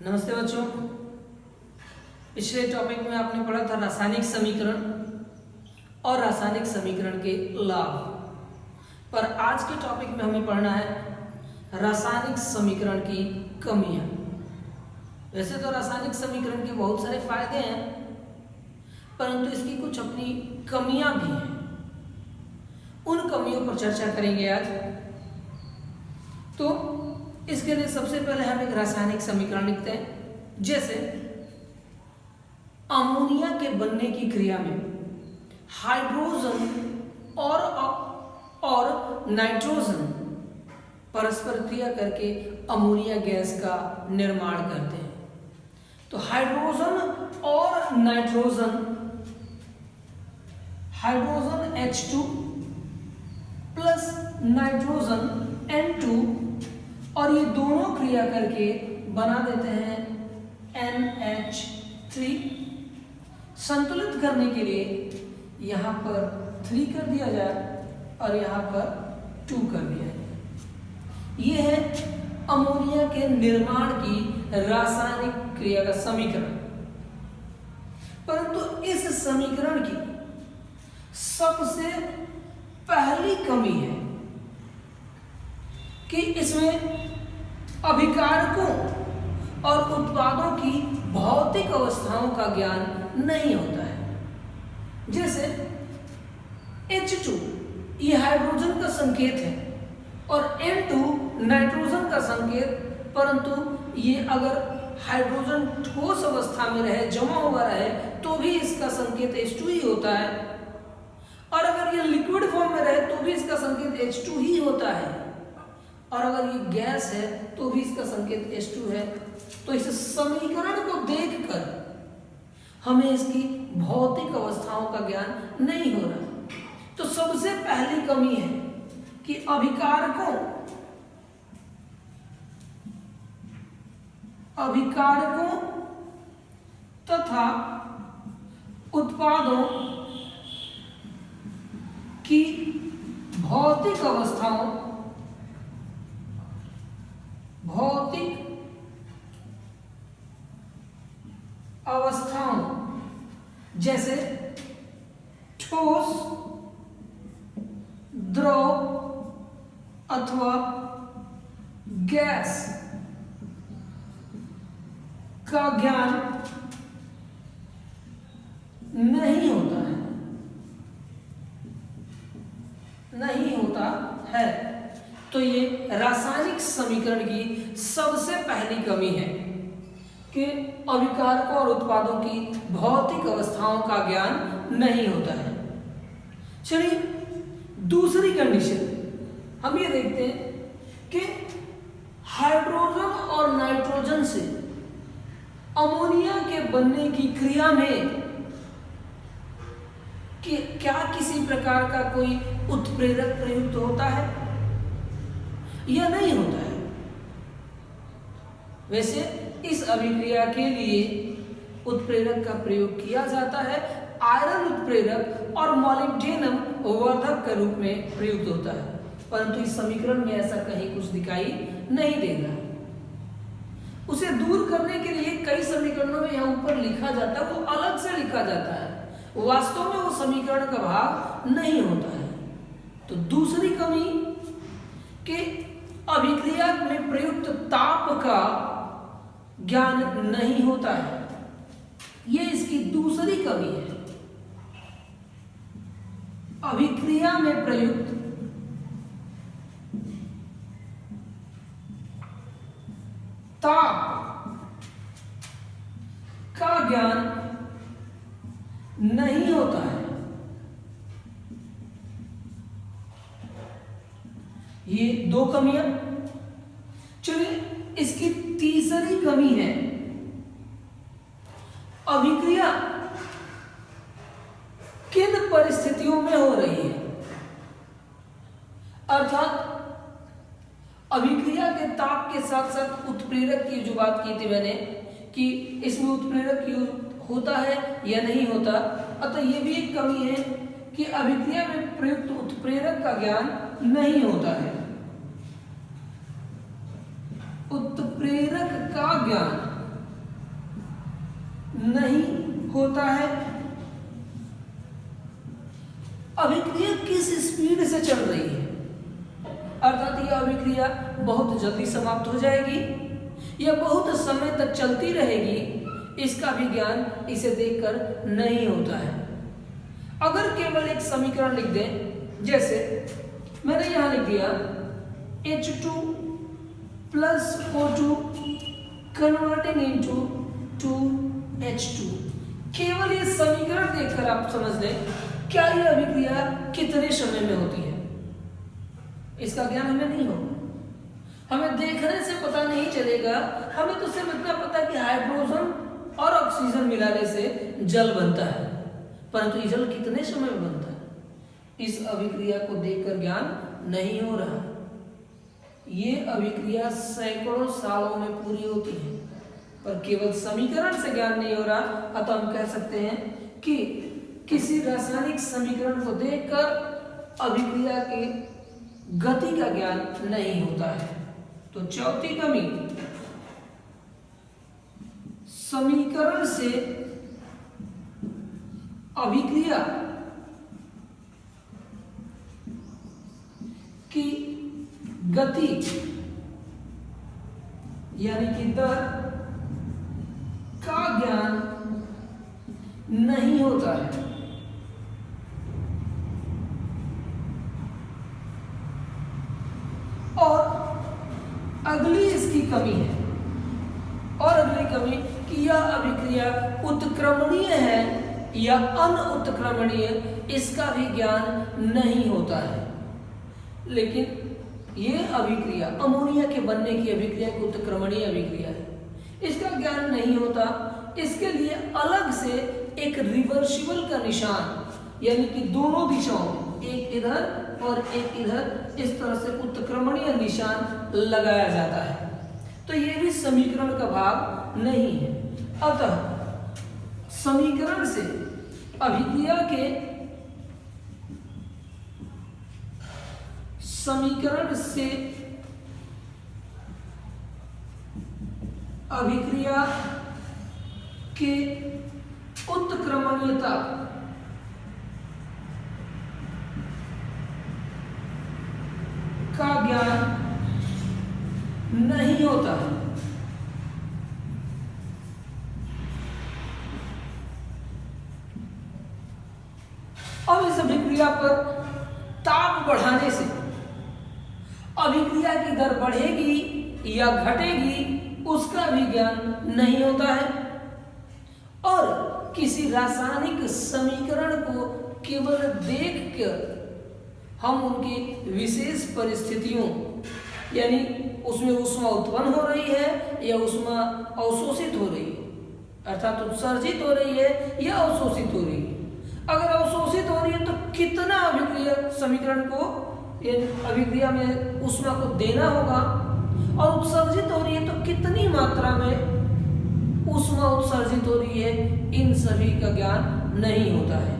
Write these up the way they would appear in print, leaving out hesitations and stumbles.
नमस्ते बच्चों। पिछले टॉपिक में आपने पढ़ा था रासायनिक समीकरण और रासायनिक समीकरण के लाभ, पर आज के टॉपिक में हमें पढ़ना है रासायनिक समीकरण की कमियां। वैसे तो रासायनिक समीकरण के बहुत सारे फायदे हैं, परंतु इसकी कुछ अपनी कमियां भी हैं। उन कमियों पर चर्चा करेंगे आज। तो इसके लिए सबसे पहले हम एक रासायनिक समीकरण लिखते हैं। जैसे अमोनिया के बनने की क्रिया में हाइड्रोजन और नाइट्रोजन परस्पर क्रिया करके अमोनिया गैस का निर्माण करते हैं। तो हाइड्रोजन और nitrogen, hydrogen H2 plus nitrogen N2, और ये दोनों क्रिया करके बना देते हैं NH3। संतुलित करने के लिए यहाँ पर 3 कर दिया जाए और यहाँ पर 2 कर दिया जाए। ये है अमोनिया के निर्माण की रासायनिक क्रिया का समीकरण। परंतु इस समीकरण की सबसे पहली कमी है कि इसमें अभिकारकों और उत्पादों की भौतिक अवस्थाओं का ज्ञान नहीं होता है। जैसे H2 ये हाइड्रोजन का संकेत है और N2 नाइट्रोजन का संकेत, परंतु ये अगर हाइड्रोजन ठोस अवस्था में रहे, जमा हुआ रहे, तो भी इसका संकेत H2 ही होता है, और अगर ये लिक्विड फॉर्म में रहे तो भी इसका संकेत H2 ही होता है, और अगर ये गैस है तो भी इसका संकेत H2 है। तो इस समीकरण को देखकर हमें इसकी भौतिक अवस्थाओं का ज्ञान नहीं हो रहा। तो सबसे पहली कमी है कि अभिकारकों तथा उत्पादों की भौतिक अवस्थाओं जैसे ठोस, द्रव अथवा गैस का ज्ञान नहीं होता है। तो ये रासायनिक समीकरण की सबसे पहली कमी है कि अभिकारकों और उत्पादों की भौतिक अवस्थाओं का ज्ञान नहीं होता है। चलिए दूसरी कंडीशन हम ये देखते हैं कि हाइड्रोजन और नाइट्रोजन से अमोनिया के बनने की क्रिया में कि क्या किसी प्रकार का कोई उत्प्रेरक प्रयुक्त होता है या नहीं होता है। वैसे इस अभिक्रिया के लिए उत्प्रेरक का प्रयोग किया जाता है। आयरन उत्प्रेरक और मॉलिब्डेनम वर्धक के रूप में प्रयुक्त होता है, परंतु इस समीकरण में ऐसा कहीं कुछ दिखाई नहीं दे रहा है। उसे दूर करने के लिए कई समीकरणों में यहाँ ऊपर लिखा जाता है, वो अलग से लिखा जाता है, वास्तव में वो समीकरण का भाग नहीं होता है। तो दूसरी कमी कि अभिक्रिया में प्रयुक्त ताप का ज्ञान नहीं होता है, ये इसकी दूसरी कमी है। अभिक्रिया में प्रयुक्त ताप का ज्ञान नहीं होता है। ये 2 कमियां। चलिए इसकी तीसरी कमी है अभिक्रिया किन परिस्थितियों में हो रही है। अर्थात अभिक्रिया के ताप के साथ साथ उत्प्रेरक की जो बात की थी मैंने कि इसमें उत्प्रेरक यूज होता है या नहीं होता, अतः ये भी एक कमी है कि अभिक्रिया में प्रयुक्त उत्प्रेरक का ज्ञान नहीं होता है। उत्प्रेरक का ज्ञान नहीं होता है। अभिक्रिया किस स्पीड से चल रही है, अर्थात यह अभिक्रिया बहुत जल्दी समाप्त हो जाएगी या बहुत समय तक चलती रहेगी, इसका भी ज्ञान इसे देखकर नहीं होता है। अगर केवल एक समीकरण लिख दें, जैसे मैंने यहां लिख दिया H2 plus O2 converting into 2H2, केवल ये समीकरण देखकर आप समझ लें क्या यह अभिक्रिया कितने समय में होती है, इसका ज्ञान हमें नहीं होगा। हमें देखने से पता नहीं चलेगा, हमें तो सिर्फ इतना पता कि हाइड्रोजन और ऑक्सीजन मिलाने से जल बनता है, परंतु ये जल कितने समय में बनता है, इस अभिक्रिया को देखकर ज्ञान नहीं हो रहा। ये अभिक्रिया सैकड़ों सालों में पूरी होती है, पर केवल समीकरण से ज्ञान नहीं हो रहा। अतः हम कह सकते हैं कि किसी रासायनिक समीकरण को देखकर अभिक्रिया के गति का ज्ञान नहीं होता है। तो चौथी कमी, समीकरण से अभिक्रिया की गति यानी कि दर का ज्ञान नहीं होता है। और अगली इसकी कमी है, और अगली कमी कि यह अभिक्रिया उत्क्रमणीय है या अनउत्क्रमणीय, इसका भी ज्ञान नहीं होता है। लेकिन यह अभिक्रिया अमोनिया के बनने की अभिक्रिया एक उत्क्रमणीय अभिक्रिया है, इसका ज्ञान नहीं होता। इसके लिए अलग से एक रिवर्सिबल का निशान यानी कि दोनों दिशाओं में, एक इधर और एक इधर, इस तरह से उत्क्रमणीय निशान लगाया जाता है। तो यह भी समीकरण का भाग नहीं है। अतः समीकरण से अभिक्रिया के उत्क्रमणीयता का ज्ञान नहीं होता है। अब इस अभिक्रिया पर ताप बढ़ाने से अभिक्रिया की दर बढ़ेगी या घटेगी, उसका भी ज्ञान नहीं होता है। और किसी रासायनिक समीकरण को केवल देखकर हम उनकी विशेष परिस्थितियों यानी उसमें ऊष्मा उत्पन्न हो रही है या ऊष्मा अवशोषित हो रही है, अर्थात उत्सर्जित हो रही है या अवशोषित हो रही है। अगर अवशोषित हो रही है तो कितना अभिक्रिया समीकरण को अभिक्रिया में ऊष्मा को देना होगा, और उत्सर्जित हो रही है तो कितनी मात्रा में ऊष्मा उत्सर्जित हो रही है, इन सभी का ज्ञान नहीं होता है।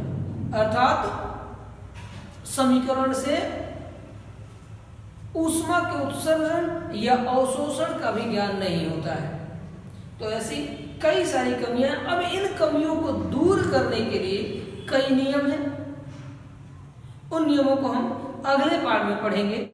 अर्थात समीकरण से ऊष्मा के उत्सर्जन या अवशोषण का भी ज्ञान नहीं होता है। तो ऐसी कई सारी कमियां। अब इन कमियों को दूर करने के लिए कई नियम हैं, उन नियमों को हम अगले पाठ में पढ़ेंगे।